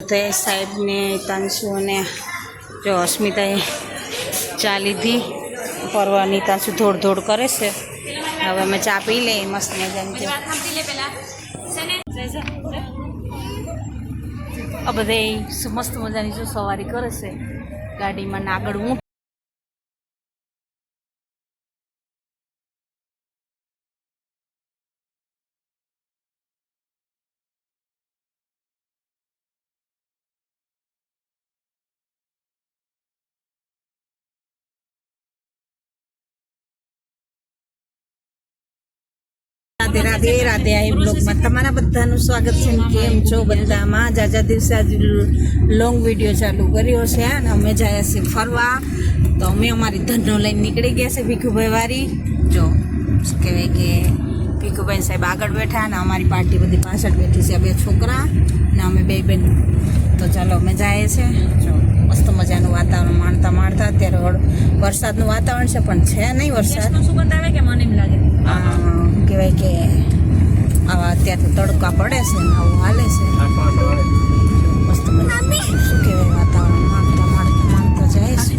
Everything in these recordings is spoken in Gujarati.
તો સાહેબ ને તાંશુ અને જો અસ્મિતાએ ચા લીધી પરવાની તાંશુ ધોડ કરે છે. હવે અમે ચા પી લઈએ મસ્ત મજાની. આ બધે મસ્ત મજાની જો સવારી કરે છે ગાડીમાં ને આગળ ઊંટ. રાધે રાધે રાધે આ બ્લોગમાં તમારા બધાનું સ્વાગત છે. કેમ છો બધામાં? જાજા દિવસે આજે લોંગ વિડીયો ચાલુ કર્યો છે અને અમે જાય છીએ ફરવા. તો અમે અમારી ધનનો લઈને નીકળી ગયા છે ભીખુભાઈ વારી. જો શું કહેવાય કે ભીખુભાઈ સાહેબ આગળ બેઠા અને અમારી પાર્ટી બધી પાછળ બેઠી છે. બે છોકરા ને અમે બે બેન. તો ચાલો અમે જાય છે. જો મસ્ત મજાનું વાતાવરણ માણતા અત્યારે વરસાદનું વાતાવરણ છે પણ છે નહીં વરસાદ. સુગંધ આવે કે મને એમ લાગે કહેવાય કે આવા અત્યારે તડકા પડે છે ને આવું હાલે છે. મસ્ત મજા શું કહેવાય વાતાવરણ માણતા જાય છે.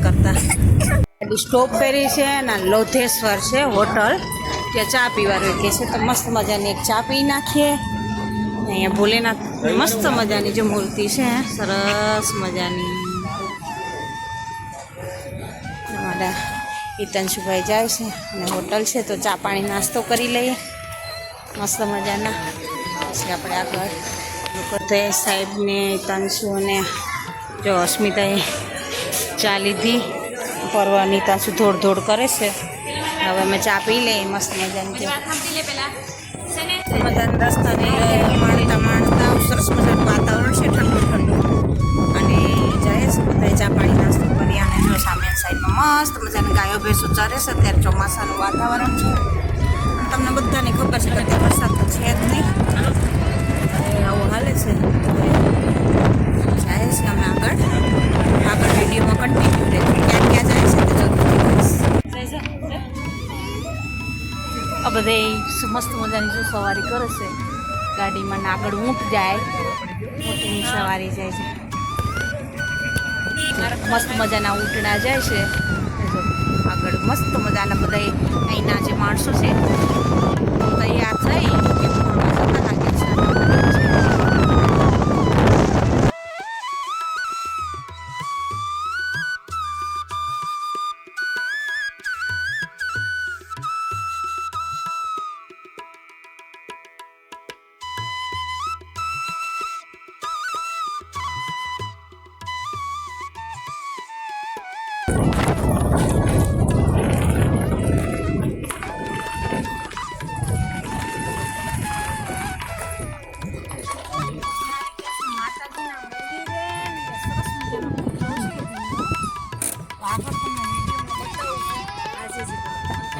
કરતા સ્ટ્રોબેરી છે ને લોધેશ્વર છે હોટલ. ત્યાં ચા પીવા રોકી છે તો મસ્ત મજાની એક ચા પી નાખીએ. અહીંયા ભોલેનાથ મસ્ત મજાની જે મૂર્તિ છે સરસ મજાની. અમારા હિતાંશુભાઈ જાય છે અને હોટલ છે તો ચા પાણી નાસ્તો કરી લઈએ મસ્ત મજાના. પછી આપણે આગળ તો સાહેબને હિતાંશુ અને જો અસ્મિતાએ ચા લીધી પરવાની તાંશુ ધોડ કરે છે. હવે અમે ચા પી લઈએ મસ્ત મજાની. મજાના રસ્તાને માણતા સરસ મજાનું વાતાવરણ છે ઠંડુ અને જાય છે બધા ચા પાણી નાસ્તો કરી. અને જો સામે સાઈડમાં મસ્ત મજાની ગાયો ભેંસો ચરે છે. અત્યારે ચોમાસાનું વાતાવરણ છે. તમને બધાને ખબર છે કે અત્યારે વરસાદ તો છે જ નહીં. આવું હાલે છે. જાય છે અમે આગળ વિડીયોમાં કન્ટિન્યુ રહે. ક્યાં જાય છે તે જરૂર. આ બધે મસ્ત મજાની જો સવારી કરે છે ગાડીમાં ને આગળ ઊંટ જાય. ઊંટની સવારી જાય છે. મસ્ત મજાના ઊંટડા જાય છે આગળ. મસ્ત મજાના બધા અહીંના જે માણસો છે તૈયાર થઈ કે ફરવા જતા લાગે છે.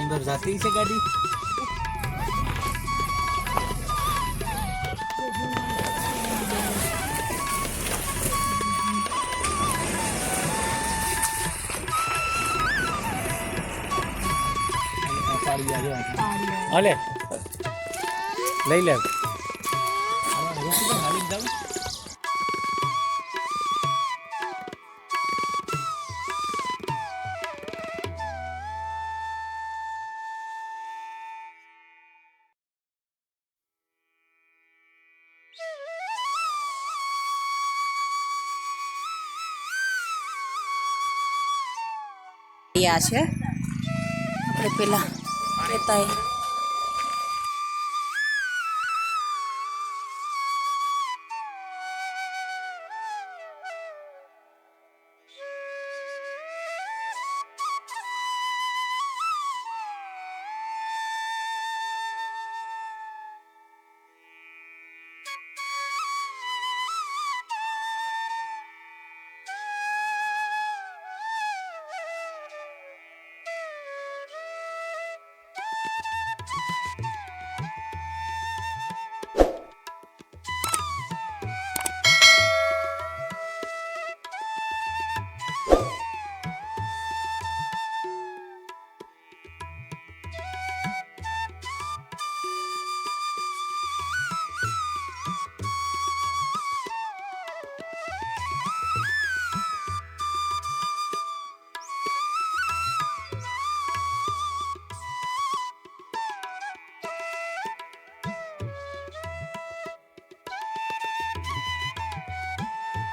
अंदर जाती है गाड़ी. अले लई ले છે આપણે પેલા કહેતા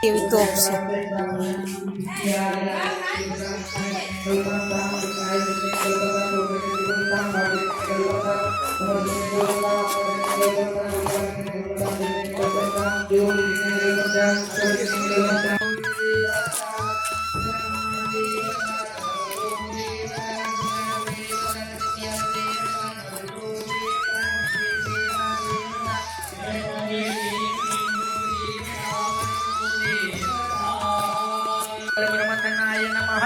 એવી તોપ છે. ब्रह्मतनाय नमः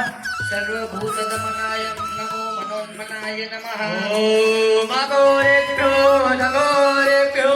सर्वभूतदमनाय नमो मनोन्मनाय नमः ओम अघोरेभ्यो नघोरेभ्यो